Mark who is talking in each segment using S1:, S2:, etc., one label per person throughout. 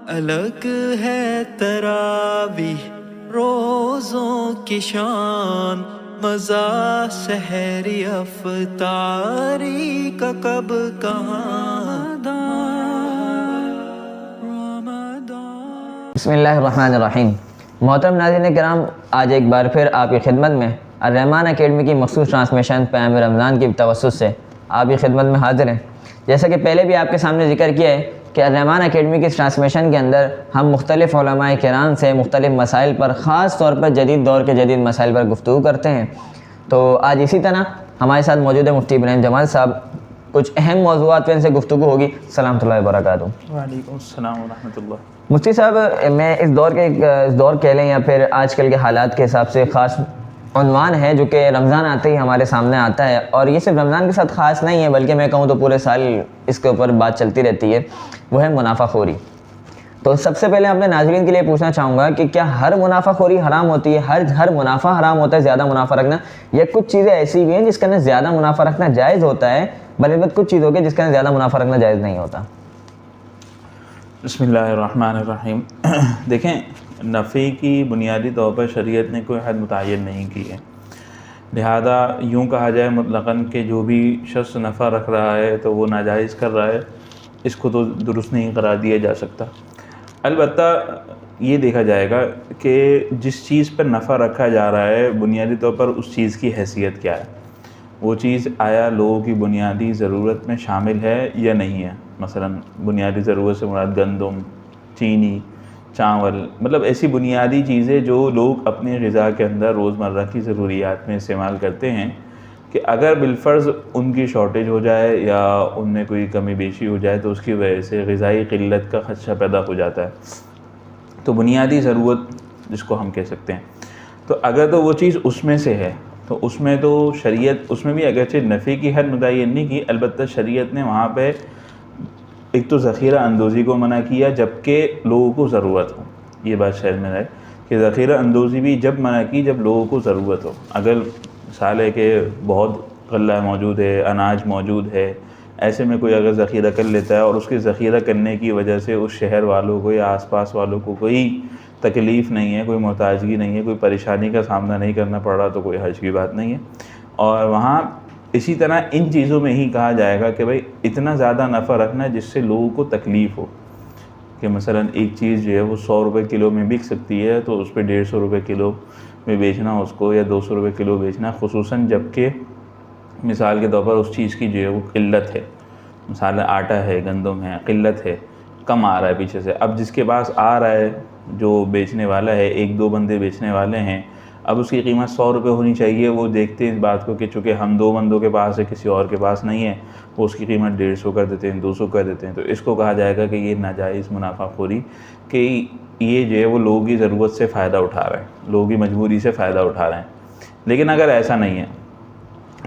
S1: الگ ہے تراویح روزوں کی شان، مزہ سحری افطاری کا کب کہاں
S2: بسم اللہ الرحمن الرحیم۔ محترم ناظرین کرام، آج ایک بار پھر آپ کی خدمت میں الرحمان اکیڈمی کی مخصوص ٹرانسمیشن پیام رمضان کی توسط سے آپ کی خدمت میں حاضر ہیں۔ جیسا کہ پہلے بھی آپ کے سامنے ذکر کیا ہے کہ الرحمان اکیڈمی کی ٹرانسمیشن کے اندر ہم مختلف علماء کرام سے مختلف مسائل پر، خاص طور پر جدید دور کے جدید مسائل پر گفتگو کرتے ہیں۔ تو آج اسی طرح ہمارے ساتھ موجود ہے مفتی ابراہیم جمال صاحب، کچھ اہم موضوعات پہ ان سے گفتگو ہوگی۔ السلام علیکم وبرکاتہ۔
S3: وعلیکم السلام ورحمۃ اللہ۔
S2: مفتی صاحب، میں اس دور کہہ لیں یا پھر آج کل کے حالات کے حساب سے خاص عنوان ہے جو کہ رمضان آتے ہی ہمارے سامنے آتا ہے، اور یہ صرف رمضان کے ساتھ خاص نہیں ہے بلکہ میں کہوں تو پورے سال اس کے اوپر بات چلتی رہتی ہے، وہ ہے منافع خوری۔ تو سب سے پہلے اپنے ناظرین کے لیے پوچھنا چاہوں گا کہ کیا ہر منافع خوری حرام ہوتی ہے؟ ہر منافع حرام ہوتا ہے زیادہ منافع رکھنا، یا کچھ چیزیں ایسی بھی ہیں جس کے اندر زیادہ منافع رکھنا جائز ہوتا ہے بلکہ کچھ چیزوں کے جس کے اندر زیادہ منافع رکھنا جائز نہیں ہوتا؟
S3: بسم اللہ الرحمن الرحیم۔ دیکھیں، نفع کی بنیادی طور پر شریعت نے کوئی حد متعین نہیں کی ہے، لہذا یوں کہا جائے مطلقاً کہ جو بھی شخص نفع رکھ رہا ہے تو وہ ناجائز کر رہا ہے، اس کو تو درست نہیں قرار دیا جا سکتا۔ البتہ یہ دیکھا جائے گا کہ جس چیز پر نفع رکھا جا رہا ہے بنیادی طور پر اس چیز کی حیثیت کیا ہے، وہ چیز آیا لوگوں کی بنیادی ضرورت میں شامل ہے یا نہیں ہے۔ مثلا بنیادی ضرورت سے مراد گندم، چینی، چاول، مطلب ایسی بنیادی چیزیں جو لوگ اپنی غذا کے اندر روزمرہ کی ضروریات میں استعمال کرتے ہیں، کہ اگر بالفرض ان کی شارٹیج ہو جائے یا ان میں کوئی کمی بیشی ہو جائے تو اس کی وجہ سے غذائی قلت کا خدشہ پیدا ہو جاتا ہے۔ تو بنیادی ضرورت جس کو ہم کہہ سکتے ہیں، تو اگر تو وہ چیز اس میں سے ہے تو اس میں تو شریعت، اس میں بھی اگرچہ نفع کی حد متعین نہیں کی، البتہ شریعت نے وہاں پہ ایک تو ذخیرہ اندوزی کو منع کیا جبکہ لوگوں کو ضرورت ہو۔ یہ بات شاید میں ہے کہ ذخیرہ اندوزی بھی جب منع کی جب لوگوں کو ضرورت ہو۔ اگر مثال ہے کہ بہت غلہ موجود ہے، اناج موجود ہے، ایسے میں کوئی اگر ذخیرہ کر لیتا ہے اور اس کے ذخیرہ کرنے کی وجہ سے اس شہر والوں کو یا آس پاس والوں کو کوئی تکلیف نہیں ہے، کوئی محتاجگی نہیں ہے، کوئی پریشانی کا سامنا نہیں کرنا پڑ رہا، تو کوئی حرج کی بات نہیں ہے۔ اور وہاں اسی طرح ان چیزوں میں ہی کہا جائے گا کہ بھئی اتنا زیادہ نفع رکھنا جس سے لوگوں کو تکلیف ہو، کہ مثلا ایک چیز جو ہے وہ 100 روپے کلو میں بک سکتی ہے تو اس پہ 150 روپے کلو میں بیچنا اس کو، یا 200 روپے کلو بیچنا، خصوصاً جب کہ مثال کے طور پر اس چیز کی جو ہے وہ قلت ہے۔ مثال آٹا ہے، گندم ہے، قلت ہے، کم آ رہا ہے پیچھے سے، اب جس کے پاس آ رہا ہے جو بیچنے والا ہے، ایک دو بندے بیچنے والے ہیں، اب اس کی قیمت 100 روپے ہونی چاہیے، وہ دیکھتے ہیں اس بات کو کہ چونکہ ہم دو بندوں کے پاس ہے، کسی اور کے پاس نہیں ہے، وہ اس کی قیمت 150 کر دیتے ہیں، 200 کر دیتے ہیں۔ تو اس کو کہا جائے گا کہ یہ ناجائز منافع خوری، کہ یہ جو ہے وہ لوگوں کی ضرورت سے فائدہ اٹھا رہے ہیں، لوگوں کی مجبوری سے فائدہ اٹھا رہے ہیں۔ لیکن اگر ایسا نہیں ہے،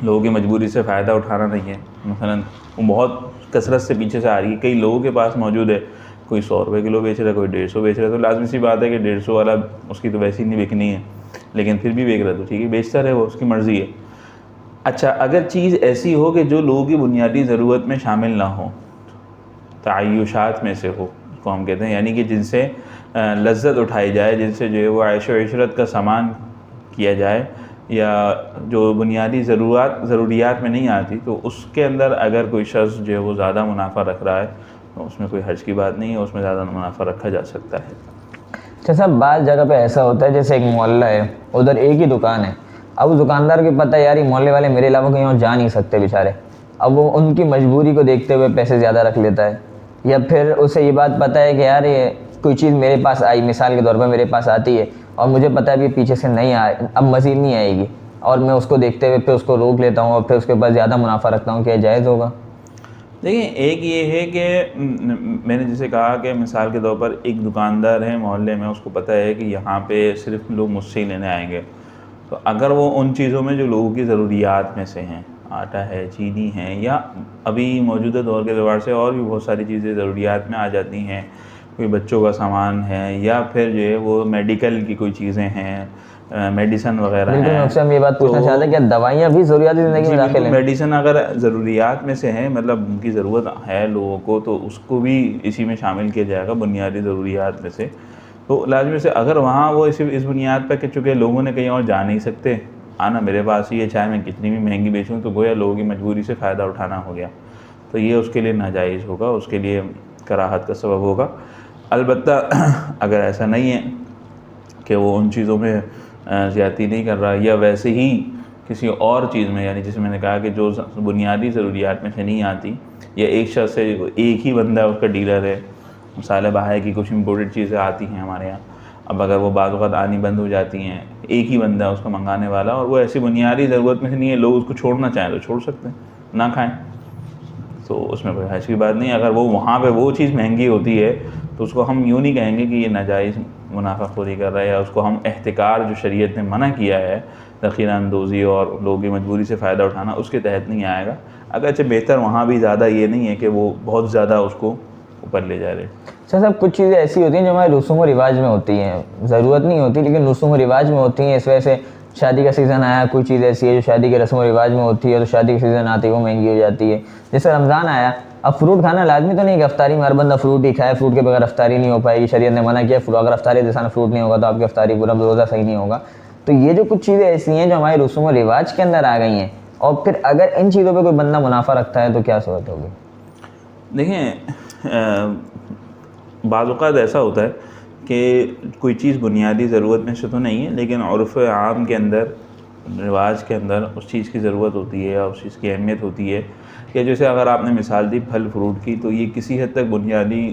S3: لوگوں کی مجبوری سے فائدہ اٹھانا نہیں ہے، مثلا وہ بہت کثرت سے پیچھے سے آ رہی ہے، کئی لوگوں کے پاس موجود ہے، کوئی 100 روپے کلو بیچ رہا ہے، کوئی 150 بیچ رہا ہے، تو لازمی سی بات ہے کہ 150 والا اس کی تو ویسی نہیں بکنی ہے، لیکن پھر بھی بیچ رہا ہے تو ٹھیک ہے، بیچتا رہے، وہ اس کی مرضی ہے۔ اچھا، اگر چیز ایسی ہو کہ جو لوگوں کی بنیادی ضرورت میں شامل نہ ہو، تعیشات میں سے ہو، اس کو ہم کہتے ہیں، یعنی کہ جن سے لذت اٹھائی جائے، جن سے جو ہے وہ عیش و عشرت کا سامان کیا جائے، یا جو بنیادی ضروریات میں نہیں آتی، تو اس کے اندر اگر کوئی شخص جو ہے وہ زیادہ منافع رکھ رہا ہے تو اس میں کوئی حرج کی بات نہیں ہے، اس میں زیادہ منافع رکھا جا سکتا ہے۔
S2: اچھا صاحب، بعض جگہ پہ ایسا ہوتا ہے جیسے ایک محلہ ہے، ادھر ایک ہی دکان ہے، اب اس دکاندار کو پتہ ہے یار یہ محلے والے میرے علاوہ کہیں اور جا نہیں سکتے بیچارے، اب وہ ان کی مجبوری کو دیکھتے ہوئے پیسے زیادہ رکھ لیتا ہے، یا پھر اسے یہ بات پتہ ہے کہ یار یہ کوئی چیز میرے پاس آئی، مثال کے طور پر میرے پاس آتی ہے اور مجھے پتہ ہے کہ پیچھے سے نہیں آئے، اب مزید نہیں آئے گی، اور میں اس کو دیکھتے ہوئے پھر اس کو روک لیتا ہوں اور پھر اس کے بعد زیادہ منافع رکھتا ہوں، کیا جائز ہوگا؟
S3: دیکھیں، ایک یہ ہے کہ میں نے جسے کہا کہ مثال کے طور پر ایک دکاندار ہے محلے میں، اس کو پتہ ہے کہ یہاں پہ صرف لوگ مجھ سے ہی لینے آئیں گے، تو اگر وہ ان چیزوں میں جو لوگوں کی ضروریات میں سے ہیں، آٹا ہے، چینی ہے، یا ابھی موجودہ دور کے اعتبار سے اور بھی بہت ساری چیزیں ضروریات میں آ جاتی ہیں، کوئی بچوں کا سامان ہے، یا پھر جو ہے وہ میڈیکل کی کوئی چیزیں ہیں، میڈیسن وغیرہ ہیں.
S2: بالکل میں آپ سے ہم یہ بات پوچھنا چاہتے ہیں کہ دوائیاں بھی ضروریات زندگی میں داخل ہیں؟
S3: میڈیسن اگر ضروریات میں سے ہے، مطلب ان کی ضرورت ہے لوگوں کو، تو اس کو بھی اسی میں شامل کیا جائے گا بنیادی ضروریات میں سے. تو لازمی سے اگر وہاں وہ اس بنیاد پر کہ چونکہ لوگوں نے کہیں اور جا نہیں سکتے، آنا میرے پاس ہی ہے، چاہے میں کتنی بھی مہنگی بیچوں، تو گویا لوگوں کی مجبوری سے فائدہ اٹھانا ہو گیا، تو یہ اس کے لیے ناجائز ہوگا، اس کے لیے کراہت کا سبب ہوگا. البتہ اگر ایسا نہیں ہے کہ وہ ان چیزوں میں زیادتی نہیں کر رہا، یا ویسے ہی کسی اور چیز میں، یعنی جسے میں نے کہا کہ جو بنیادی ضروریات میں سے نہیں آتی، یا ایک شخص ہے، ایک ہی بندہ اس کا ڈیلر ہے، مثال باہر کی کچھ امپورٹڈ چیزیں آتی ہیں ہمارے یہاں، اب اگر وہ بعض اوقات آنی بند ہو جاتی ہیں، ایک ہی بندہ اس کو منگانے والا، اور وہ ایسی بنیادی ضرورت میں سے نہیں ہے، لوگ اس کو چھوڑنا چاہیں تو چھوڑ سکتے ہیں، نہ کھائیں، تو اس میں کوئی حرج کی بات نہیں. اگر وہ وہاں پہ وہ چیز مہنگی ہوتی ہے تو اس کو ہم یوں نہیں کہیں گے کہ یہ ناجائز منافع خوری کر رہا ہے، یا اس کو ہم احتکار جو شریعت نے منع کیا ہے، ذخیرہ اندوزی اور لوگوں کی مجبوری سے فائدہ اٹھانا، اس کے تحت نہیں آئے گا. اگرچہ بہتر وہاں بھی زیادہ یہ نہیں ہے کہ وہ بہت زیادہ اس کو اوپر لے جا رہے.
S2: اچھا صاحب، کچھ چیزیں ایسی ہوتی ہیں جو ہمارے رسوم و رواج میں ہوتی ہیں، ضرورت نہیں ہوتی لیکن رسوم و رواج میں ہوتی ہیں. اس وجہ سے شادی کا سیزن آیا، کوئی چیز ایسی ہے جو شادی کے رسم و رواج میں ہوتی ہے، تو شادی کا سیزن آتی ہے وہ مہنگی ہو جاتی ہے. جیسے رمضان آیا، اب فروٹ کھانا لازمی تو نہیں کہ افطاری میں ہر بندہ فروٹ ہی کھائے، فروٹ کے بغیر افطاری نہیں ہو پائے گی، شریعت نے منع کیا. اگر افطاری کے ساتھ فروٹ نہیں ہوگا تو آپ کی افطاری پورا روزہ صحیح نہیں ہوگا. تو یہ جو کچھ چیزیں ایسی ہیں جو ہمارے رسوم و رواج کے اندر آ گئی ہیں، اور پھر اگر ان چیزوں پہ کوئی بندہ منافع رکھتا ہے تو کیا صورت ہوگی؟
S3: دیکھیں، بعض اوقات ایسا ہوتا ہے کہ کوئی چیز بنیادی ضرورت میں سے تو نہیں ہے، لیکن عرف عام کے اندر، رواج کے اندر اس چیز کی ضرورت ہوتی ہے، یا اس چیز کی اہمیت ہوتی ہے. کہ جیسے اگر آپ نے مثال دی پھل فروٹ کی، تو یہ کسی حد تک بنیادی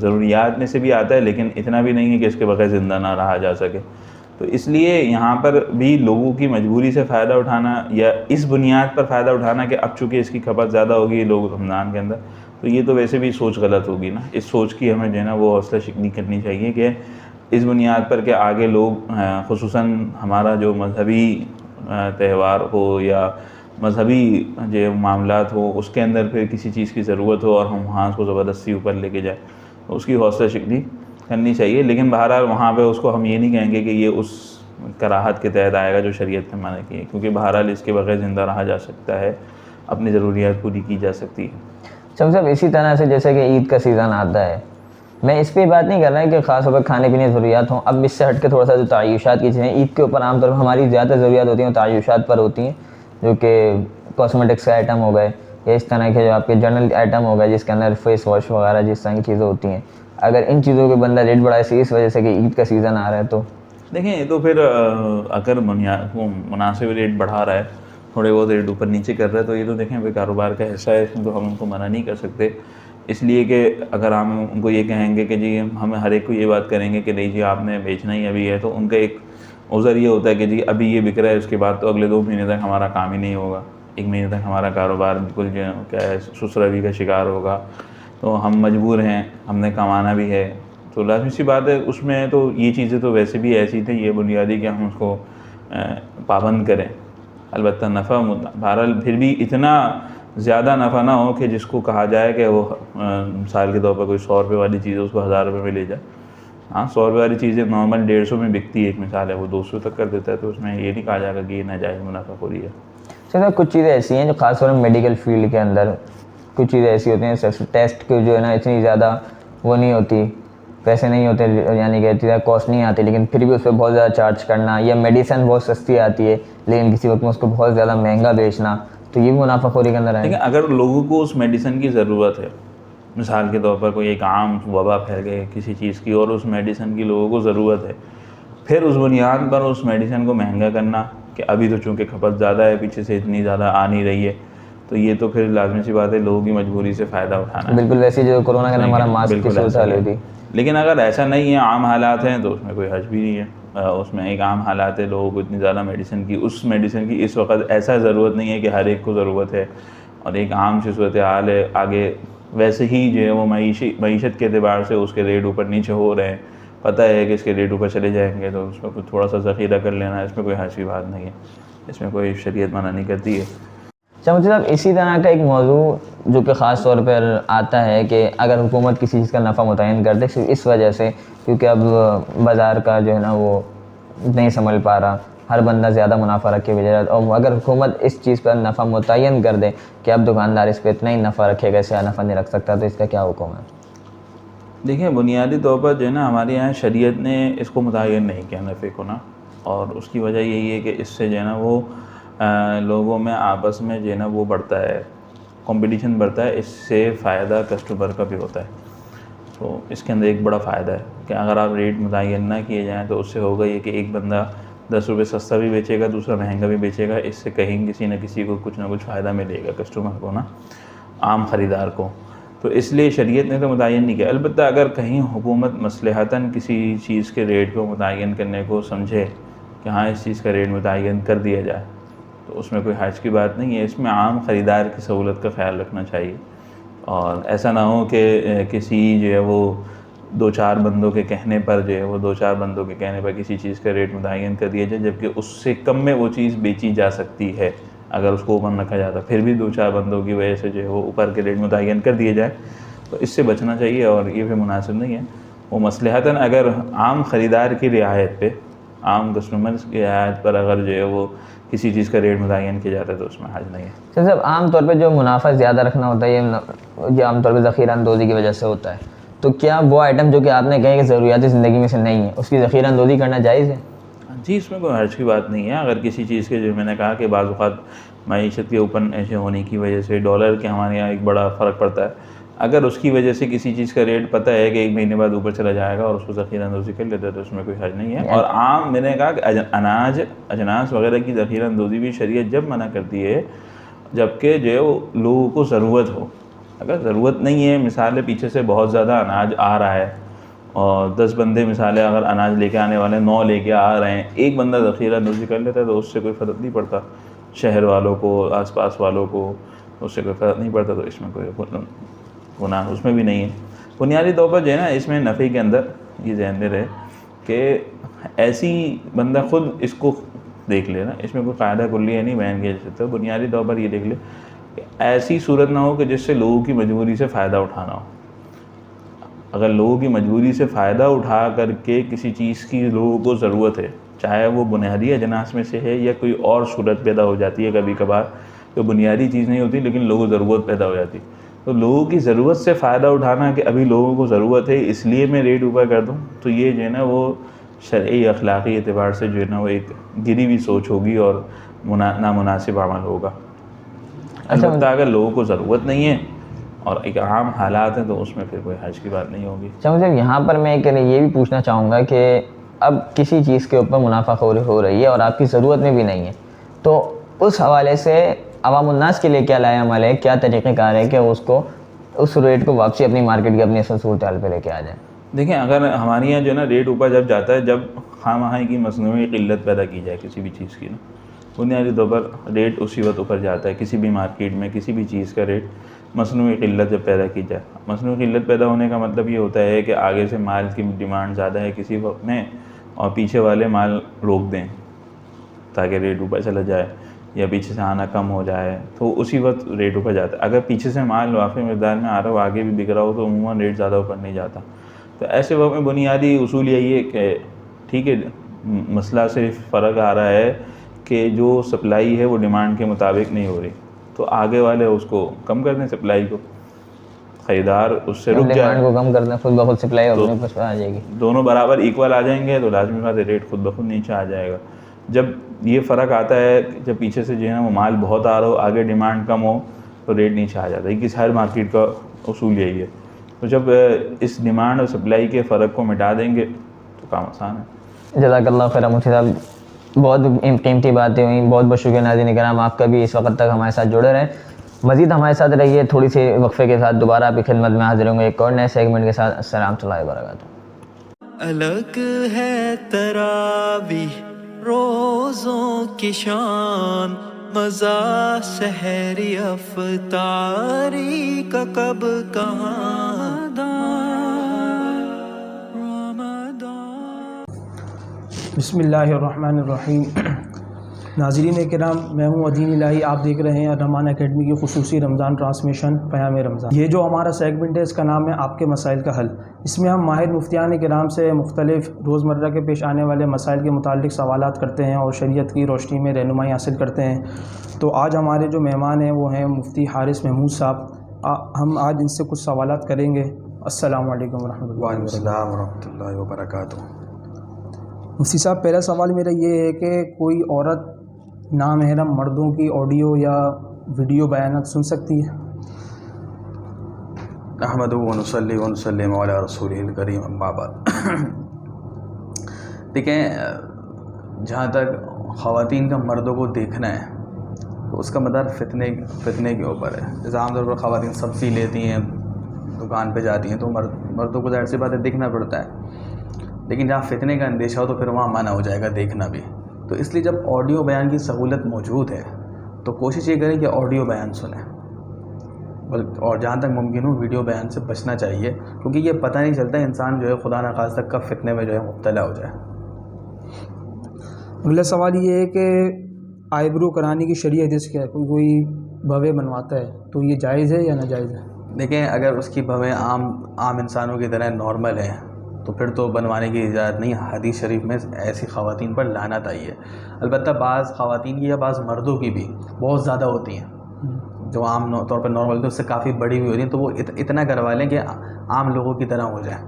S3: ضروریات میں سے بھی آتا ہے، لیکن اتنا بھی نہیں ہے کہ اس کے بغیر زندہ نہ رہا جا سکے. تو اس لیے یہاں پر بھی لوگوں کی مجبوری سے فائدہ اٹھانا، یا اس بنیاد پر فائدہ اٹھانا کہ اب چونکہ اس کی کھپت زیادہ ہوگی لوگ رمضان کے اندر، تو یہ تو ویسے بھی سوچ غلط ہوگی نا. اس سوچ کی ہمیں جو ہے نا وہ حوصلہ شکنی کرنی چاہیے کہ اس بنیاد پر کہ آگے لوگ، خصوصاً ہمارا جو مذہبی تہوار ہو یا مذہبی جو معاملات ہو، اس کے اندر پھر کسی چیز کی ضرورت ہو اور ہم وہاں اس کو زبردستی اوپر لے کے جائیں، تو اس کی حوصلہ شکنی کرنی چاہیے. لیکن بہرحال وہاں پہ اس کو ہم یہ نہیں کہیں گے کہ یہ اس کراہت کے تحت آئے گا جو شریعت نے منع کی ہے، کیونکہ بہرحال اس کے بغیر زندہ رہا جا سکتا ہے، اپنی ضروریات پوری کی جا سکتی ہے.
S2: صاحب اسی طرح سے جیسے کہ عید کا سیزن آتا ہے، میں اس پہ بات نہیں کر رہا کہ خاص طور پر کھانے پینے کی ضروریات ہوں، اب اس سے ہٹ کے تھوڑا سا جو تعیشات کی چیزیں عید کے اوپر عام طور پر ہماری زیادہ ضروریات ہوتی ہیں، وہ تعیشات پر ہوتی ہیں، جو کہ کاسمیٹکس کے آئٹم ہو گئے، یا اس طرح کے جو آپ کے جنرل آئٹم ہو گئے جس کے اندر فیس واش وغیرہ جس طرح کی چیزیں ہوتی ہیں. اگر ان چیزوں کے بندہ ریٹ بڑھائے اس وجہ سے کہ عید کا سیزن آ رہا ہے، تو
S3: دیکھیں تو پھر اگر مناسب ریٹ بڑھا رہا ہے، تھوڑے بہت ریٹ اوپر نیچے کر رہا ہے، تو یہ تو دیکھیں بھائی کاروبار کا حصہ ہے، اس میں تو ہم ان کو منع نہیں کر سکتے. اس لیے کہ اگر ہم ان کو یہ کہیں گے کہ جی ہم ہر ایک کو یہ بات کریں گے کہ نہیں جی آپ نے بیچنا ہی ابھی ہے، تو ان کا ایک عذر یہ ہوتا ہے کہ جی ابھی یہ بک رہا ہے، اس کے بعد تو اگلے 2 مہینے تک ہمارا کام ہی نہیں ہوگا، 1 مہینے تک ہمارا کاروبار بالکل جو کیا ہے سسروی کا شکار ہوگا، تو ہم مجبور ہیں، ہم نے کمانا بھی ہے. تو لازمی سی بات ہے اس میں تو یہ چیزیں تو ویسے بھی ایسی تھیں، یہ بنیادی کہ ہم اس کو پابند کریں. البتہ نفع بہرحال پھر بھی اتنا زیادہ نفع نہ ہو کہ جس کو کہا جائے کہ وہ مثال کے طور پر کوئی 100 روپے والی چیز ہے اس کو 1000 روپے میں لے جائے. ہاں 100 روپے والی چیزیں نارمل 150 میں بکتی ہے، ایک مثال ہے، وہ 200 تک کر دیتا ہے، تو اس میں یہ نہیں کہا جائے گا کہ یہ ناجائز منافع خوری ہے.
S2: سر کچھ چیزیں ایسی ہیں جو خاص طور پر میڈیکل فیلڈ کے اندر کچھ چیزیں ایسی ہوتی ہیں، ٹیسٹ کے جو ہے نا اتنی زیادہ وہ نہیں ہوتی، پیسے نہیں ہوتے، یعنی کہ اتنی زیادہ کاسٹ نہیں آتی، لیکن پھر بھی اس پہ بہت زیادہ چارج کرنا، یا میڈیسن بہت سستی آتی ہے لیکن کسی وقت میں اس کو بہت زیادہ مہنگا بیچنا، تو یہ بھی منافع خوری کے اندر ہے.
S3: لیکن اگر لوگوں کو اس میڈیسن کی ضرورت ہے، مثال کے طور پر کوئی ایک عام وبا پھیل گئے کسی چیز کی اور اس میڈیسن کی لوگوں کو ضرورت ہے، پھر اس بنیاد پر اس میڈیسن کو مہنگا کرنا کہ ابھی تو چونکہ کھپت زیادہ ہے، پیچھے سے اتنی زیادہ آ نہیں رہی ہے، تو یہ تو پھر لازمی سی بات ہے لوگوں کی مجبوری سے فائدہ اٹھانا ہے.
S2: بالکل ویسے جو کورونا کے اندر ہمارا ماسک کی صورت حال ہوئی تھی.
S3: لیکن اگر ایسا نہیں ہے، عام حالات ہیں، تو اس میں کوئی حرج بھی نہیں ہے. اس میں ایک عام حالات ہے، لوگوں کو اتنی زیادہ میڈیسن کی، اس میڈیسن کی اس وقت ایسا ضرورت نہیں ہے کہ ہر ایک کو ضرورت ہے، اور ایک عام سی صورت حال ہے. آگے ویسے ہی جو ہے وہ معیشت کے اعتبار سے اس کے ریٹ اوپر نیچے ہو رہے ہیں، پتہ ہے کہ اس کے ریٹ اوپر چلے جائیں گے، تو اس میں کوئی تھوڑا سا ذخیرہ کر لینا، اس میں کوئی حرج کی بات نہیں ہے، اس میں کوئی شریعت منع نہیں کرتی ہے.
S2: اچھا مجھے صاحب اسی طرح کا ایک موضوع جو کہ خاص طور پر آتا ہے کہ اگر حکومت کسی چیز کا نفع متعین کر دے صرف اس وجہ سے کیونکہ اب بازار کا جو ہے نا وہ نہیں سنبھل پا رہا, ہر بندہ زیادہ منافع رکھ کے بیچ رہا ہے, اور اگر حکومت اس چیز پر نفع متعین کر دے کہ اب دکاندار اس پہ اتنا ہی نفع رکھے گا, اس سے نفع نہیں رکھ سکتا, تو اس کا کیا حکم ہے؟
S3: دیکھیں بنیادی طور پر جو ہے نا ہمارے یہاں شریعت نے اس کو متعین نہیں کیا نفع کو نا, اور اس کی وجہ یہی ہے کہ اس سے جو ہے نا وہ لوگوں میں آپس میں جو ہے نا وہ بڑھتا ہے, کمپٹیشن بڑھتا ہے, اس سے فائدہ کسٹمر کا بھی ہوتا ہے. تو اس کے اندر ایک بڑا فائدہ ہے کہ اگر آپ ریٹ متعین نہ کیے جائیں تو اس سے ہوگا یہ کہ ایک بندہ 10 روپے سستا بھی بیچے گا, دوسرا مہنگا بھی بیچے گا, اس سے کہیں کسی نہ کسی کو کچھ نہ کچھ فائدہ ملے گا کسٹمر کو نا, عام خریدار کو. تو اس لیے شریعت نے تو متعین نہیں کیا. البتہ اگر کہیں حکومت مصلحتاً کسی چیز کے ریٹ کو متعین کرنے کو سمجھے کہ ہاں اس چیز کا ریٹ متعین کر دیا جائے, تو اس میں کوئی حرج کی بات نہیں ہے. اس میں عام خریدار کی سہولت کا خیال رکھنا چاہیے, اور ایسا نہ ہو کہ کسی جو ہے وہ 2-4 بندوں کے کہنے پر جو ہے وہ 2-4 بندوں کے کہنے پر کسی چیز کا ریٹ متعین کر دیا جائے, جبکہ اس سے کم میں وہ چیز بیچی جا سکتی ہے. اگر اس کو اوپر رکھا جاتا پھر بھی 2-4 بندوں کی وجہ سے جو ہے وہ اوپر کے ریٹ متعین کر دیے جائے, تو اس سے بچنا چاہیے, اور یہ بھی مناسب نہیں ہے. وہ مصلحتاً اگر عام خریدار کی رعایت پہ, عام کسٹمرز کی رعایت پر اگر جو ہے وہ کسی چیز کا ریٹ متعین کیا جاتا ہے تو اس میں حرج نہیں ہے.
S2: صاحب عام طور پہ جو منافع زیادہ رکھنا ہوتا ہے یہ عام طور پہ ذخیرہ اندوزی کی وجہ سے ہوتا ہے, تو کیا وہ آئٹم جو کہ آپ نے کہے کہ ضروریاتی زندگی میں سے نہیں ہے اس کی ذخیرہ اندوزی کرنا جائز ہے؟
S3: جی, اس میں کوئی حرج کی بات نہیں ہے. اگر کسی چیز کے جو میں نے کہا کہ بعض اوقات معیشت کے اوپر ایسے ہونے کی وجہ سے ڈالر کے ہمارے یہاں ایک بڑا فرق پڑتا ہے, اگر اس کی وجہ سے کسی چیز کا ریٹ پتہ ہے کہ 1 مہینے بعد اوپر چلا جائے گا اور اس کو ذخیرہ اندوزی کر لیتا ہے تو اس میں کوئی حرج نہیں ہے. اور عام میں نے کہا کہ اجناس وغیرہ کی ذخیرہ اندوزی بھی شریعت جب منع کرتی ہے جبکہ جو ہے وہ لوگوں کو ضرورت ہو. اگر ضرورت نہیں ہے, مثال ہے پیچھے سے بہت زیادہ اناج آ رہا ہے اور 10 بندے مثال ہے اگر اناج لے کے آنے والے 9 لے کے آ رہے ہیں, ایک بندہ ذخیرہ اندوزی کر لیتا ہے تو اس سے کوئی فرق نہیں پڑتا, شہر والوں کو آس پاس والوں کو اس سے کوئی فرق نہیں پڑتا, تو اس میں کوئی گناہ اس میں بھی نہیں ہے. بنیادی طور پر جو ہے نا اس میں نفع کے اندر یہ ذہن میں رہے کہ ایسی بندہ خود اس کو دیکھ لے نا, اس میں کوئی قاعدہ کلیہ نہیں بیان کیا جا سکتا. بنیادی طور پر یہ دیکھ لے کہ ایسی صورت نہ ہو کہ جس سے لوگوں کی مجبوری سے فائدہ اٹھانا ہو. اگر لوگوں کی مجبوری سے فائدہ اٹھا کر کے کسی چیز کی لوگوں کو ضرورت ہے, چاہے وہ بنیادی اجناس میں سے ہے یا کوئی اور صورت پیدا ہو جاتی ہے کبھی کبھار, تو بنیادی چیز نہیں ہوتی لیکن لوگوں کو ضرورت پیدا ہو جاتی, تو لوگوں کی ضرورت سے فائدہ اٹھانا کہ ابھی لوگوں کو ضرورت ہے اس لیے میں ریٹ اوپر کر دوں, تو یہ جو ہے نا وہ شرعی اخلاقی اعتبار سے جو ہے نا وہ ایک گری ہوئی سوچ ہوگی اور نامناسب عمل ہوگا. البتہ اگر لوگوں کو ضرورت نہیں ہے اور ایک عام حالات ہیں تو اس میں پھر کوئی حرج کی بات نہیں ہوگی.
S2: مجھے یہاں پر میں یہ بھی پوچھنا چاہوں گا کہ اب کسی چیز کے اوپر منافع خوری ہو رہی ہے اور آپ کی ضرورت میں بھی نہیں ہے, تو اس حوالے سے عوام الناس کے لیے کیا لائے عمل ہے, کیا طریقہ کار ہے کہ اس کو اس ریٹ کو واپسی اپنی مارکیٹ کی اپنی اصل صورتحال پہ لے کے آ جائیں؟
S3: دیکھیں اگر ہمارے یہاں جو ہے نا ریٹ اوپر جب جاتا ہے جب خواہ مخواہ کی مصنوعی قلت پیدا کی جائے کسی بھی چیز کی نا, بنیادی طور پر ریٹ اسی وقت اوپر جاتا ہے کسی بھی مارکیٹ میں کسی بھی چیز کا ریٹ, مصنوعی قلت جب پیدا کی جائے. مصنوعی قلت پیدا ہونے کا مطلب یہ ہوتا ہے کہ آگے سے مال کی ڈیمانڈ زیادہ ہے کسی وقت میں اور پیچھے والے مال روک دیں تاکہ ریٹ اوپر چلا جائے, یا پیچھے سے آنا کم ہو جائے تو اسی وقت ریٹ اوپر جاتا ہے. اگر پیچھے سے مال واقعی مقدار میں آ رہا ہو آگے بھی بک رہا ہو تو عموماً ریٹ زیادہ اوپر نہیں جاتا. تو ایسے وقت میں بنیادی اصول یہی ہے کہ ٹھیک ہے مسئلہ صرف فرق آ رہا ہے کہ جو سپلائی ہے وہ ڈیمانڈ کے مطابق نہیں ہو رہی, تو آگے والے اس کو کم کر دیں سپلائی کو, خریدار اس سے رک جائے,
S2: ڈیمانڈ کو کم کر دیں, خود بخود سپلائی اپنے پاس آ جائے گی,
S3: دونوں برابر ایکول آ جائیں گے تو لازمی بات ہے ریٹ خود بخود نیچے آ جائے گا. جب یہ فرق آتا ہے جب پیچھے سے جو ہے نا وہ مال بہت آ رہا ہو آگے ڈیمانڈ کم ہو تو ریٹ نیچے آ جاتا ہے. کسی ہر مارکیٹ کا اصول یہی ہے. تو جب اس ڈیمانڈ اور سپلائی کے فرق کو مٹا دیں گے تو کام آسان ہے.
S2: جزاک اللہ خیر مفتی صاحب, بہت قیمتی باتیں ہوئیں, بہت بہت شکریہ. ناظرین کرام آپ کا بھی اس وقت تک ہمارے ساتھ جڑے رہیں, مزید ہمارے ساتھ رہیے. تھوڑی سی وقفے کے ساتھ دوبارہ آپ کی خدمت میں حاضر ہوں گے ایک اور نئے سیگمنٹ کے ساتھ. السلام علیکم وبرکاتہ.
S1: الگ ہے تراویح روزوں کی شان, مزہ سحری افطاری کا کب کہاں
S4: بسم اللہ الرحمن الرحیم. ناظرین کرام، میں ہوں عدین الہی، آپ دیکھ رہے ہیں الرحمان اکیڈمی کی خصوصی رمضان ٹرانسمیشن پیام رمضان۔ یہ جو ہمارا سیگمنٹ ہے اس کا نام ہے آپ کے مسائل کا حل۔ اس میں ہم ماہر مفتیان کرام سے مختلف روزمرہ کے پیش آنے والے مسائل کے متعلق سوالات کرتے ہیں اور شریعت کی روشنی میں رہنمائی حاصل کرتے ہیں۔ تو آج ہمارے جو مہمان ہیں وہ ہیں مفتی حارث محمود صاحب۔ ہم آج ان سے کچھ سوالات کریں گے۔ السلام علیکم ورحمۃ اللہ۔
S5: وعلیکم السلام ورحمۃ اللہ وبرکاتہ۔
S4: مفتی صاحب، پہلا سوال میرا یہ ہے کہ کوئی عورت نامحرم مردوں کی آڈیو یا ویڈیو بیانات سن سکتی ہے؟
S5: نحمدہ ونصلی ونسلم علی رسولہ الکریم، اما بعد۔ دیکھیں، جہاں تک خواتین کا مردوں کو دیکھنا ہے تو اس کا مدار فتنے کے اوپر ہے۔ جیسے عام طور پر خواتین سبزی لیتی ہیں، دکان پہ جاتی ہیں، تو مردوں کو ظاہر سی بات ہے دیکھنا پڑتا ہے، لیکن جہاں فتنے کا اندیشہ ہو تو پھر وہاں منع ہو جائے گا دیکھنا بھی۔ تو اس لیے جب آڈیو بیان کی سہولت موجود ہے تو کوشش یہ کریں کہ آڈیو بیان سنیں، اور جہاں تک ممکن ہو ویڈیو بیان سے بچنا چاہیے، کیونکہ یہ پتہ نہیں چلتا انسان جو ہے خدا نخواستہ کب فتنے میں جو ہے مبتلا ہو جائے۔
S4: اگلا سوال یہ ہے کہ آئیبرو کرانے کی شرعی حدیث کیا ہے؟ کوئی بھوے بنواتا ہے تو یہ جائز ہے یا ناجائز ہے؟
S5: دیکھیں، اگر اس کی بھویں عام انسانوں کی طرح نارمل ہیں تو پھر تو بنوانے کی اجازت نہیں۔ حدیث شریف میں ایسی خواتین پر لعنت آئی ہے۔ البتہ بعض خواتین کی یا بعض مردوں کی بھی بہت زیادہ ہوتی ہیں جو عام طور پر نارمل تو اس سے کافی بڑی ہوئی ہوتی ہیں، تو وہ اتنا کروا لیں کہ عام لوگوں کی طرح ہو جائیں،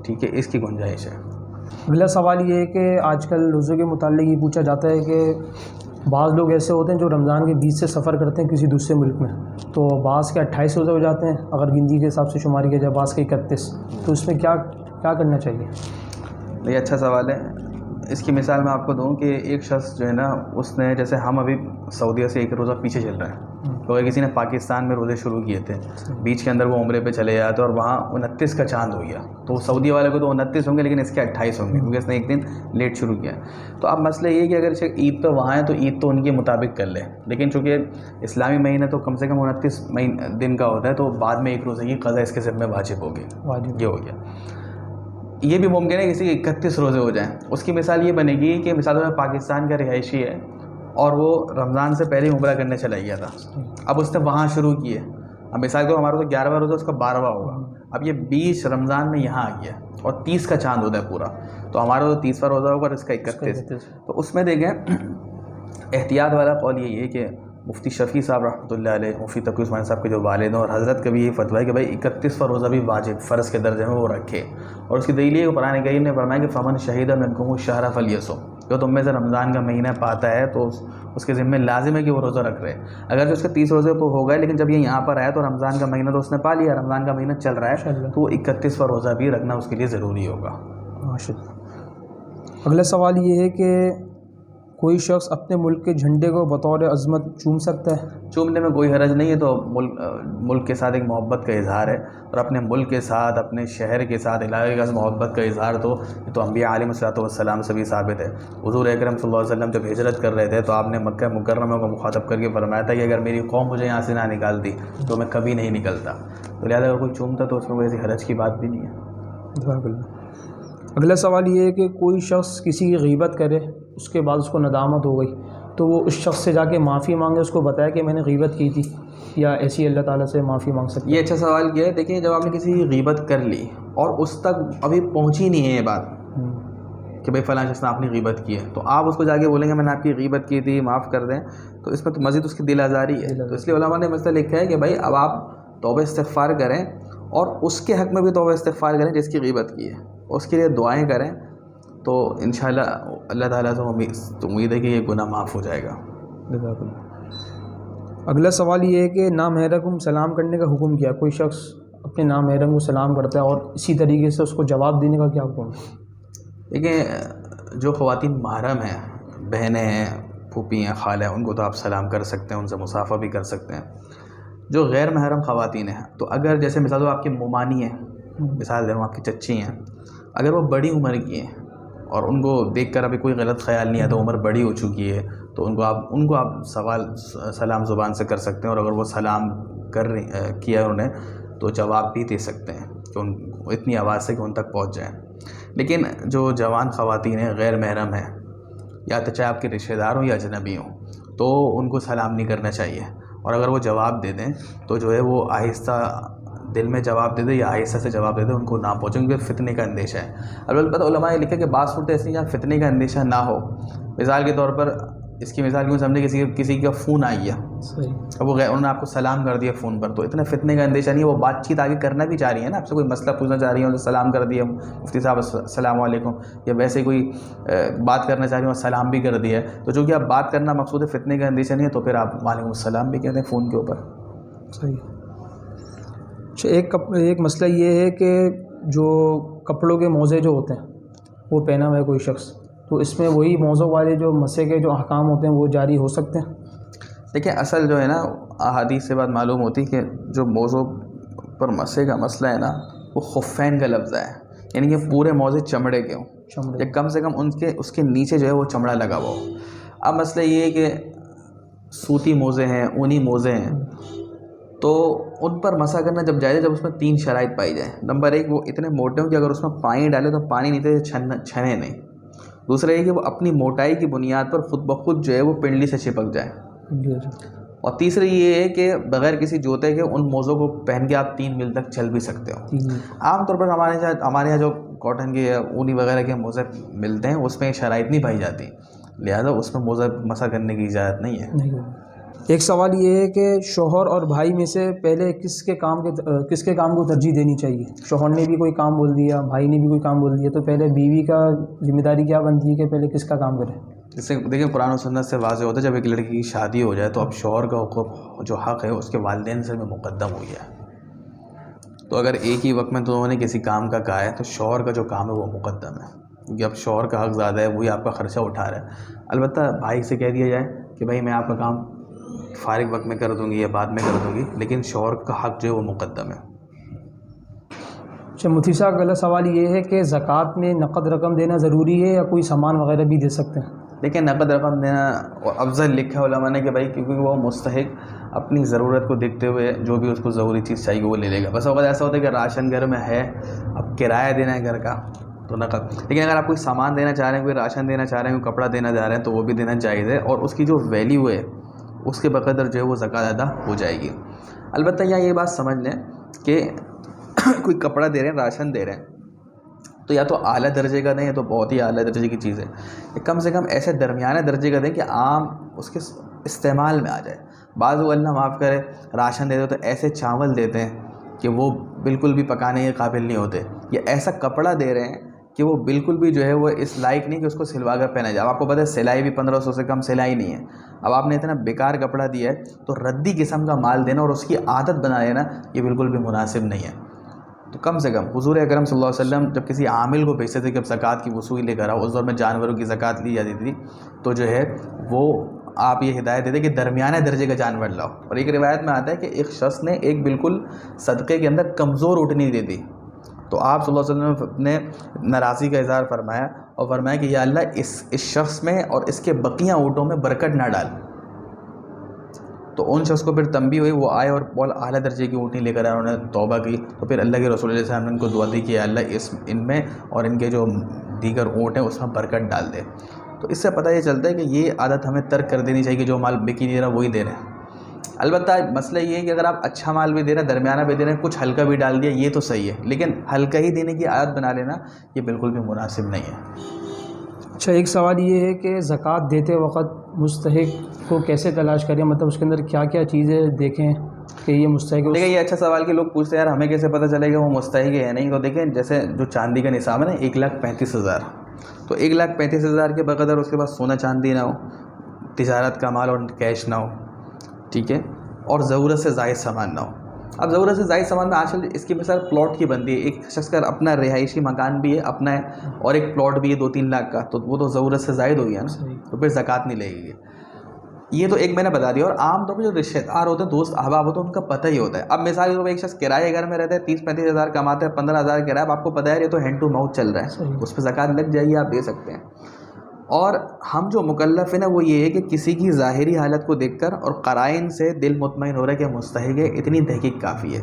S5: ٹھیک ہے، اس کی گنجائش ہے۔
S4: اگلا سوال یہ ہے کہ آج کل روزے کے متعلق یہ پوچھا جاتا ہے کہ بعض لوگ ایسے ہوتے ہیں جو رمضان کے بیچ سے سفر کرتے ہیں کسی دوسرے ملک میں، تو بعض کے 28 روزے ہو جاتے ہیں اگر گنتی کے حساب سے شماری کیا جائے، بعض کے 31، تو اس میں کیا کرنا چاہیے؟
S5: یہ اچھا سوال ہے۔ اس کی مثال میں آپ کو دوں کہ ایک شخص جو ہے نا، اس نے، جیسے ہم ابھی سعودیہ سے ایک روزہ پیچھے چل رہے ہیں، تو کسی نے پاکستان میں روزے شروع کیے تھے، بیچ کے اندر وہ عمرے پہ چلے جاتے اور وہاں 29 کا چاند ہو گیا، تو سعودی والے کو تو 29 ہوں گے لیکن اس کے 28 ہوں گے کیونکہ اس نے ایک دن لیٹ شروع کیا۔ تو اب مسئلہ یہ ہے کہ اگر عید پہ وہاں ہے تو عید تو ان کے مطابق کر لیں، لیکن چونکہ اسلامی مہینہ تو کم سے کم 29 دن کا ہوتا ہے، تو بعد میں ایک روزے کی قضا اس کے ذمہ واجب ہوگی۔ یہ ہو گیا۔ یہ بھی ممکن ہے کسی کے 31 روزے ہو جائیں۔ اس کی مثال یہ بنے گی کہ مثال میں پاکستان کا رہائشی ہے اور وہ رمضان سے پہلے عمرہ کرنے چلا گیا تھا، اب اس نے وہاں شروع کیے، اب مثال کو ہمارا تو 11واں روزہ، اس کا 12واں ہوگا، اب یہ 20 رمضان میں یہاں آ گیا اور 30 کا چاند ہوتا ہے پورا، تو ہمارا تو 30واں روزہ ہوگا اور اس کا 31۔ تو اس میں دیکھیں احتیاط والا قول یہی ہے کہ مفتی شفیع صاحب رحمۃ اللہ علیہ، مفتی تقی عثمانی صاحب کے جو والد ہیں اور حضرت کا بھی یہ فتویٰ ہے کہ بھائی 31واں روزہ بھی واجب فرض کے درجے میں وہ رکھے، اور اس کی دلیل یہ قرآن کریم نے فرمایا کہ فمن شہید منکم الشہر فلیصم، جو تم میں سے رمضان کا مہینہ پاتا ہے تو اس کے ذمہ لازم ہے کہ وہ روزہ رکھ رہے، اگر جو اس کے 30 روزے تو ہو گئے، لیکن جب یہ یہاں پر آیا تو رمضان کا مہینہ تو اس نے پا لیا، رمضان کا مہینہ چل رہا ہے، تو وہ 31واں روزہ بھی رکھنا اس کے لیے ضروری ہوگا۔
S4: اگلا سوال یہ ہے کہ کوئی شخص اپنے ملک کے جھنڈے کو بطور عظمت چوم سکتا ہے؟
S5: چومنے میں کوئی حرج نہیں ہے، تو ملک کے ساتھ ایک محبت کا اظہار ہے، اور اپنے ملک کے ساتھ، اپنے شہر کے ساتھ، علاقے کے ساتھ محبت کا اظہار تو انبیاء علیہ الصلوۃ والسلام سے بھی ثابت ہے۔ حضور اکرم صلی اللہ علیہ وسلم جب ہجرت کر رہے تھے تو آپ نے مکہ مکرمہ کو مخاطب کر کے فرمایا تھا کہ اگر میری قوم مجھے یہاں سے نہ نکالتی تو میں کبھی نہیں نکلتا، تو لہٰذا اگر کوئی چومتا تو اس میں کوئی ایسی حرج کی بات بھی نہیں ہے۔
S4: اگلا سوال یہ ہے کہ کوئی شخص کسی کی غیبت کرے، اس کے بعد اس کو ندامت ہو گئی، تو وہ اس شخص سے جا کے معافی مانگے، اس کو بتایا کہ میں نے غیبت کی تھی، یا ایسی اللہ تعالیٰ سے معافی مانگ سکتے؟
S5: یہ اچھا سوال کیا ہے۔ دیکھیں، جب آپ نے کسی کی غیبت کر لی اور اس تک ابھی پہنچی نہیں ہے یہ بات کہ بھائی فلاں شخص نے آپ نے غیبت کی ہے، تو آپ اس کو جا کے بولیں گے میں نے آپ کی غیبت کی تھی، معاف کر دیں، تو اس میں تو مزید اس کی دل آزاری ہے۔ تو اس لیے علماء نے مسئلہ لکھا ہے کہ بھائی اب آپ توبہ استغفار کریں، اور اس کے حق میں بھی توبہ استغفار کریں جس کی غیبت کی ہے، اس کے لیے دعائیں کریں، تو انشاءاللہ اللہ تعالیٰ سے امید ہے کہ یہ گناہ معاف ہو جائے گا۔
S4: اگلا سوال یہ ہے کہ نامحرم کو سلام کرنے کا حکم کیا؟ کوئی شخص اپنے نامحرم کو سلام کرتا ہے اور اسی طریقے سے اس کو جواب دینے کا کیا حکم ہے؟
S5: دیکھیں، جو خواتین محرم ہیں، بہنیں ہیں، پھوپھی ہیں، خالہ ہیں، ان کو تو آپ سلام کر سکتے ہیں، ان سے مصافحہ بھی کر سکتے ہیں۔ جو غیر محرم خواتین ہیں، تو اگر جیسے مثال آپ کی مومانی ہیں، مثال دے رہا ہوں آپ کی چچی ہیں، اگر وہ بڑی عمر کی ہیں اور ان کو دیکھ کر ابھی کوئی غلط خیال نہیں ہے، تو عمر بڑی ہو چکی ہے، تو ان کو آپ سلام زبان سے کر سکتے ہیں، اور اگر وہ سلام کیا انہیں تو جواب بھی دے سکتے ہیں کہ اتنی آواز سے کہ ان تک پہنچ جائیں۔ لیکن جو جوان خواتین ہیں، غیر محرم ہیں، یا تو چاہے آپ کے رشتہ دار ہوں یا اجنبی ہوں، تو ان کو سلام نہیں کرنا چاہیے، اور اگر وہ جواب دے دیں تو جو ہے وہ آہستہ دل میں جواب دے دے یا آہستہ سے جواب دے دے، ان کو نہ پہنچیں، کیونکہ فتنے کا اندیشہ ہے۔ البتہ علماء نے لکھا کہ بعض صورتیں ایسی جہاں فتنے کا اندیشہ نہ ہو، مثال کے طور پر اس کی مثال کیوں سمجھے، کسی کا فون آئی ہے،
S4: صحیح،
S5: اب وہ انہوں نے آپ کو سلام کر دیا فون پر، تو اتنا فتنے کا اندیشہ نہیں ہے، وہ بات چیت آگے کرنا بھی چاہ رہی ہے نا، آپ سے کوئی مسئلہ پوچھنا چاہ رہی ہیں، سلام کر دیا مفتی صاحب السلام علیکم، یا ویسے کوئی بات کرنا چاہ رہی ہیں اور سلام بھی کر دیا ہے، تو چونکہ آپ بات کرنا مقصود ہے، فتنے کا اندیشہ نہیں ہے، تو پھر آپ وعلیکم السلام بھی کہتے ہیں فون کے اوپر۔
S4: صحیح۔ اچھا، ایک مسئلہ یہ ہے کہ جو کپڑوں کے موزے جو ہوتے ہیں وہ پہنا ہوا ہے کوئی شخص، تو اس میں وہی موزوں والے جو مسے کے جو احکام ہوتے ہیں وہ جاری ہو سکتے ہیں؟
S5: دیکھیں اصل جو ہے نا، احادیث سے بات معلوم ہوتی کہ جو موضوع پر مسے کا مسئلہ ہے نا، وہ خفین کا لفظ ہے، یعنی کہ پورے موزے چمڑے کے ہوں،
S4: چمڑے،
S5: یا کم سے کم اس کے نیچے جو ہے وہ چمڑا لگا ہوا ہو۔ اب مسئلہ یہ ہے کہ سوتی موزے ہیں، اونی موزے ہیں، تو ان پر مسح کرنا جب جائز ہے جب اس میں 3 شرائط پائی جائیں۔ نمبر 1، وہ اتنے موٹے ہوں کہ اگر اس میں پانی ڈالے تو پانی نیچے سے چھنے نہیں۔ دوسرا یہ کہ وہ اپنی موٹائی کی بنیاد پر خود بخود جو ہے وہ پنڈلی سے چپک جائیں۔ اور تیسرا یہ ہے کہ بغیر کسی جوتے کے ان موزوں کو پہن کے آپ 3 میل تک چل بھی سکتے ہو۔ عام طور پر ہمارے یہاں جو کاٹن کے یا اونی وغیرہ کے موزے ملتے ہیں اس میں شرائط نہیں پائی جاتی، لہذا اس میں موزہ مسح کرنے کی اجازت نہیں ہے۔
S4: ایک سوال یہ ہے کہ شوہر اور بھائی میں سے پہلے کس کے کام کو ترجیح دینی چاہیے؟ شوہر نے بھی کوئی کام بول دیا، بھائی نے بھی کوئی کام بول دیا، تو پہلے بیوی کا ذمہ داری کیا بنتی ہے کہ پہلے کس کا کام کرے؟
S5: جیسے دیکھیں قرآن و سنت سے واضح ہوتا ہے جب ایک لڑکی کی شادی ہو جائے تو اب شوہر کا حقوق جو حق ہے اس کے والدین سے میں مقدم ہو گیا ہے، تو اگر ایک ہی وقت میں تو انہوں نے کسی کام کا کہا ہے تو شوہر کا جو کام ہے وہ مقدم ہے، کیونکہ اب شوہر کا حق زیادہ ہے، وہی آپ کا خرچہ اٹھا رہا ہے۔ البتہ بھائی سے کہہ دیا جائے کہ بھائی میں آپ کا کام فارغ وقت میں کر دوں گی یا بعد میں کر دوں گی، لیکن شوہر کا حق جو ہے وہ مقدم ہے۔
S4: اچھا مفتی صاحب، اگلا سوال یہ ہے کہ زکوٰۃ میں نقد رقم دینا ضروری ہے یا کوئی سامان وغیرہ بھی دے سکتے ہیں؟
S5: دیکھیں نقد رقم دینا افضل لکھا ہے علماء نے کہ بھائی کیونکہ وہ مستحق اپنی ضرورت کو دیکھتے ہوئے جو بھی اس کو ضروری چیز چاہیے وہ لے لے گا۔ بس اوقات ایسا ہوتا ہے کہ راشن گھر میں ہے، اب کرایہ دینا ہے گھر کا تو نقد، لیکن اگر آپ کوئی سامان دینا چاہ رہے ہیں، کوئی راشن دینا چاہ رہے ہیں، کوئی کپڑا دینا چاہ رہے ہیں تو وہ بھی دینا جائز ہے، اور اس کی جو ویلیو ہے اس کے بقدر جو ہے وہ زکوٰۃ ادا ہو جائے گی۔ البتہ یہاں یہ بات سمجھ لیں کہ کوئی کپڑا دے رہے ہیں، راشن دے رہے ہیں، تو یا تو اعلیٰ درجے کا دیں یا تو بہت ہی اعلیٰ درجے کی چیز ہے، یا کم سے کم ایسے درمیانے درجے کا دیں کہ عام اس کے استعمال میں آ جائے۔ بعض وہ اللہ معاف کرے راشن دیتے تو ایسے چاول دیتے ہیں کہ وہ بالکل بھی پکانے کے قابل نہیں ہوتے، یا ایسا کپڑا دے رہے ہیں کہ وہ بالکل بھی جو ہے وہ اس لائق نہیں کہ اس کو سلوا کر پہنا جائے۔ اب آپ کو پتہ ہے سلائی بھی 1500 سے کم سلائی نہیں ہے، اب آپ نے اتنا بیکار کپڑا دیا ہے تو ردی قسم کا مال دینا اور اس کی عادت بنا لینا یہ بالکل بھی مناسب نہیں ہے۔ تو کم سے کم حضور اکرم صلی اللہ علیہ وسلم جب کسی عامل کو بھیجتے تھے کہ اب زکوٰۃ کی وصولی لے کر آؤ، اس دور میں جانوروں کی زکوٰۃ لی جاتی تھی، تو جو ہے وہ آپ یہ ہدایت دیتے کہ درمیانے درجے کا جانور لاؤ۔ اور ایک روایت میں آتا ہے کہ ایک شخص نے ایک بالکل صدقے کے اندر کمزور اونٹنی دے دی، تو آپ صلی اللہ علیہ وسلم نے ناراضی کا اظہار فرمایا اور فرمایا کہ یا اللہ اس شخص میں اور اس کے بقیہ اونٹوں میں برکت نہ ڈال۔ تو ان شخص کو پھر تنبیہ ہوئی، وہ آئے اور بہت اعلیٰ درجے کی اونٹنی لے کر آئے، انہوں نے توبہ کی، تو پھر اللہ کے رسول علیہ السلام نے ان کو دعا دی کہ اللہ ان میں اور ان کے جو دیگر اونٹ ہیں اس میں برکت ڈال دے۔ تو اس سے پتہ یہ چلتا ہے کہ یہ عادت ہمیں ترک کر دینی چاہیے کہ جو مال بک ہی نہیں رہا وہی دے رہے ہیں۔ البتہ مسئلہ یہ ہے کہ اگر آپ اچھا مال بھی دے رہے ہیں، درمیانہ بھی دے رہے ہیں، کچھ ہلکا بھی ڈال دیا یہ تو صحیح ہے، لیکن ہلکا ہی دینے کی عادت بنا لینا یہ بالکل بھی مناسب نہیں ہے۔
S4: اچھا ایک سوال یہ ہے کہ زکوٰۃ دیتے وقت مستحق کو کیسے تلاش کریں، مطلب اس کے اندر کیا کیا چیزیں دیکھیں کہ یہ مستحق ہے؟
S5: دیکھیں یہ اچھا سوال کہ لوگ پوچھتے ہیں یار ہمیں کیسے پتہ چلے گا وہ مستحق ہے یا نہیں۔ تو دیکھیں جیسے جو چاندی کا نصاب ہے نا 1,35,000، تو 1,35,000 کے بقدر اس کے پاس سونا چاندی نہ ہو، تجارت کا مال اور کیش نہ ہو، ٹھیک ہے، اور ضرورت سے زائد سامان نہ ہو۔ اب ضرورت سے زائد سامان میں آج کل اس کی مثال پلاٹ کی بنتی ہے، ایک شخص کا اپنا رہائشی مکان بھی ہے اپنا ہے اور ایک پلاٹ بھی ہے 2-3 لاکھ کا، تو وہ تو ضرورت سے زائد ہو گیا نا، تو پھر زکوٰۃ نہیں لگے گی۔ یہ تو ایک میں نے بتا دیا۔ اور عام طور پہ جو رشتہ دار ہوتے ہیں، دوست احباب ہوتے ہیں، ان کا پتہ ہی ہوتا ہے۔ اب مثال کے طور پہ ایک شخص کرائے گھر میں رہتا ہے، 30-35 ہزار کماتا ہے، 15,000 کرایہ، اب آپ کو پتہ ہے یہ تو ہینڈ ٹو ماؤتھ چل رہا ہے، اس پہ زکوٰۃ لگ جائے گی، آپ دے سکتے ہیں۔ اور ہم جو مکلف ہیں نا وہ یہ ہے کہ کسی کی ظاہری حالت کو دیکھ کر اور قرائن سے دل مطمئن ہو رہا ہے کہ مستحق ہے، اتنی تحقیق کافی ہے۔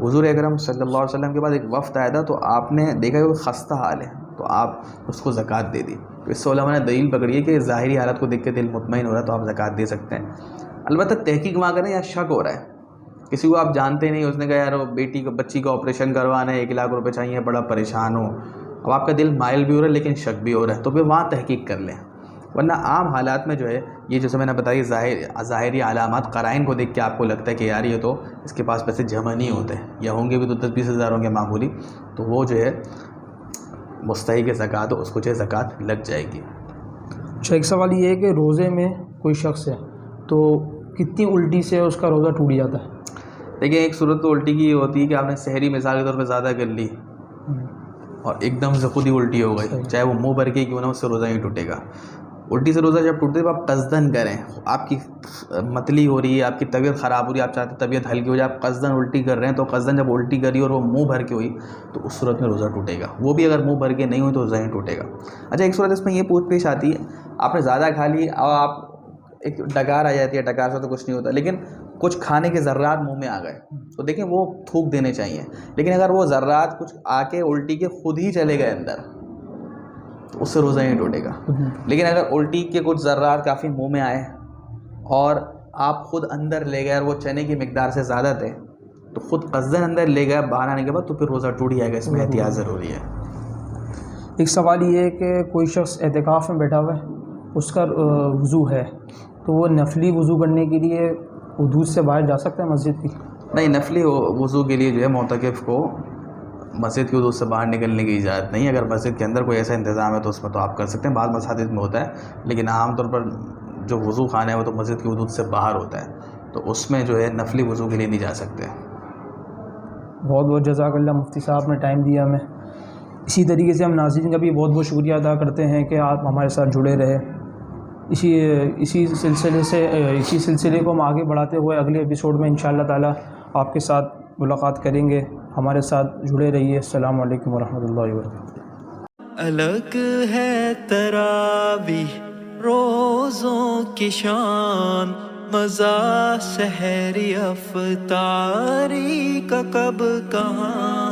S5: حضور اکرم صلی اللہ علیہ وسلم کے بعد ایک وفد آیا تھا، تو آپ نے دیکھا کہ وہ خستہ حال ہے، تو آپ اس کو زکوٰۃ دے دی۔ تو اس سے علماء نے دلیل پکڑی ہے کہ ظاہری حالت کو دیکھ کے دل مطمئن ہو رہا ہے تو آپ زکوٰۃ دے سکتے ہیں. البتہ تحقیق وہاں کریں یا شک ہو رہا ہے, کسی کو آپ جانتے نہیں, اس نے کہا یار وہ بچی کا آپریشن کروانا ہے, 1 لاکھ روپے چاہیے, بڑا پریشان ہو, اب آپ کا دل مائل بھی ہو رہا ہے لیکن شک بھی ہو رہا ہے, تو پھر وہاں تحقیق کر لیں. ورنہ عام حالات میں جو ہے یہ جیسے میں نے بتائی ظاہری علامات قرائن کو دیکھ کے آپ کو لگتا ہے کہ یار یہ تو اس کے پاس پیسے جمع نہیں ہوتے, یا ہوں گے بھی تو 10-20 ہزار ہوں گے معمولی, تو وہ جو ہے مستحق زکوٰۃ ہو, اس کو جو ہے زکوٰۃ لگ جائے گی.
S4: اچھا, ایک سوال یہ ہے کہ روزے میں کوئی شخص ہے تو کتنی الٹی سے اس کا روزہ ٹوٹ جاتا ہے؟
S5: دیکھیں ایک صورت تو الٹی کی یہ ہوتی ہے کہ آپ نے سحری مثال کے طور پہ زیادہ کر لی اور ایک دم سے خود ہی الٹی ہو گئی, چاہے وہ منہ بھر کے کیوں نہ, اس سے روزہ نہیں ٹوٹے گا. الٹی سے روزہ جب ٹوٹے تو آپ قصدن کریں, آپ کی متلی ہو رہی ہے, آپ کی طبیعت خراب ہو رہی ہے, آپ چاہتے طبیعت ہلکی ہو جائے, آپ قصدن الٹی کر رہے ہیں, تو قصدن جب الٹی کری اور وہ منہ بھر کے ہوئی تو اس صورت میں روزہ ٹوٹے گا. وہ بھی اگر منہ بھر کے نہیں ہوئی تو روزہ نہیں ٹوٹے گا. اچھا, ایک صورت اس میں یہ پیش آتی ہے, آپ نے زیادہ کھا لی اور آپ ایک ڈکار آ جاتی ہے, ڈکار سے تو کچھ نہیں ہوتا, لیکن کچھ کھانے کے ذرات منہ میں آ گئے تو دیکھیں وہ تھوک دینے چاہیے. لیکن اگر وہ ذرات کچھ آ کے الٹی کے خود ہی چلے گئے اندر تو اس سے روزہ نہیں ٹوٹے گا. لیکن اگر الٹی کے کچھ ذرات کافی منہ میں آئے اور آپ خود اندر لے گئے اور وہ چنے کی مقدار سے زیادہ تھے تو خود قصدن اندر لے گئے, باہر آنے کے بعد تو پھر روزہ ٹوٹ جائے گا. اس میں احتیاط ضروری ہے.
S4: ایک سوال یہ ہے کہ کوئی شخص اعتکاف میں بیٹھا ہوا ہے, اس کا وضو ہے, تو وہ نفلی وضو کرنے کے لیے حدود سے باہر جا سکتا ہے مسجد کی؟
S5: نہیں, نفلی وضو کے لیے جو ہے معتکف کو مسجد کی حدود سے باہر نکلنے کی اجازت نہیں. اگر مسجد کے اندر کوئی ایسا انتظام ہے تو اس میں تو آپ کر سکتے ہیں, بعض مساجد میں ہوتا ہے, لیکن عام طور پر جو وضو خانہ ہے وہ تو مسجد کی حدود سے باہر ہوتا ہے, تو اس میں جو ہے نفلی وضو کے لیے نہیں جا سکتے.
S4: بہت بہت جزاک اللہ مفتی صاحب نے ٹائم دیا ہمیں. اسی طریقے سے ہم ناظرین کا بھی بہت بہت شکریہ ادا کرتے ہیں کہ آپ ہمارے ساتھ جڑے رہے. اسی سلسلے کو ہم آگے بڑھاتے ہوئے اگلے ایپیسوڈ میں انشاءاللہ تعالی آپ کے ساتھ ملاقات کریں گے. ہمارے ساتھ جڑے رہیے. السلام علیکم ورحمۃ اللہ وبرکاتہ.
S1: الگ ہے تراویح روزوں کی شان, مزہ سحری افطاری کا کب کہاں.